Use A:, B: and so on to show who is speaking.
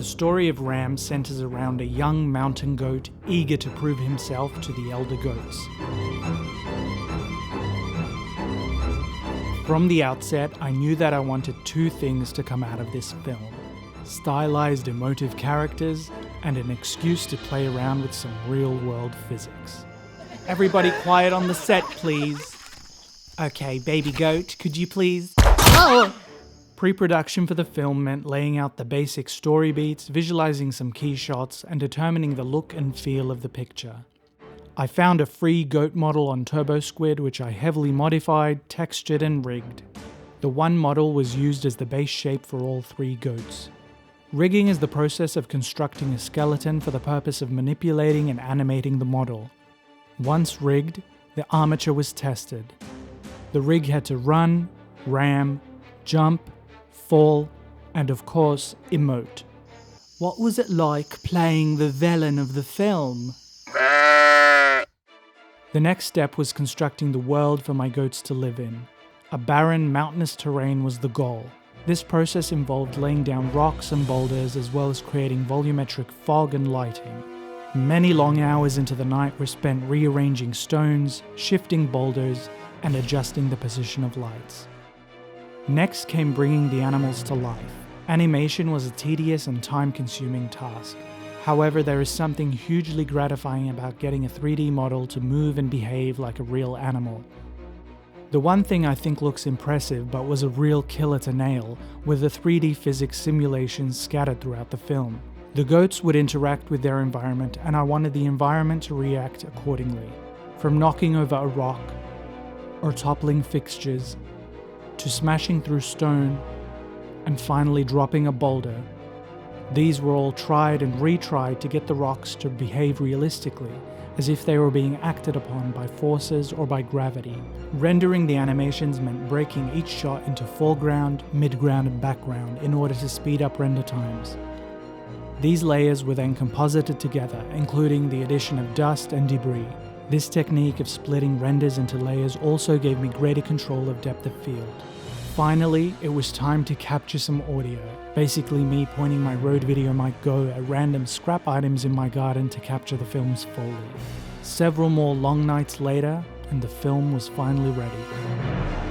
A: The story of Ram centers around a young mountain goat eager to prove himself to the elder goats. From the outset, I knew that I wanted two things to come out of this film: stylized emotive characters and an excuse to play around with some real-world physics. Everybody quiet on the set, please. Okay, baby goat, could you please? Oh! Pre-production for the film meant laying out the basic story beats, visualizing some key shots, and determining the look and feel of the picture. I found a free goat model on TurboSquid which I heavily modified, textured, and rigged. The one model was used as the base shape for all three goats. Rigging is the process of constructing a skeleton for the purpose of manipulating and animating the model. Once rigged, the armature was tested. The rig had to run, ram, jump, fall, and of course, emote. What was it like playing the villain of the film? The next step was constructing the world for my goats to live in. A barren, mountainous terrain was the goal. This process involved laying down rocks and boulders as well as creating volumetric fog and lighting. Many long hours into the night were spent rearranging stones, shifting boulders, and adjusting the position of lights. Next came bringing the animals to life. Animation was a tedious and time-consuming task. However, there is something hugely gratifying about getting a 3D model to move and behave like a real animal. The one thing I think looks impressive but was a real killer to nail were the 3D physics simulations scattered throughout the film. The goats would interact with their environment, and I wanted the environment to react accordingly. From knocking over a rock, or toppling fixtures, to smashing through stone, and finally dropping a boulder. These were all tried and retried to get the rocks to behave realistically, as if they were being acted upon by forces or by gravity. Rendering the animations meant breaking each shot into foreground, midground, and background in order to speed up render times. These layers were then composited together, including the addition of dust and debris. This technique of splitting renders into layers also gave me greater control of depth of field. Finally, it was time to capture some audio. Basically me pointing my Rode video mic Go at random scrap items in my garden to capture the film's Foley. Several more long nights later, and the film was finally ready.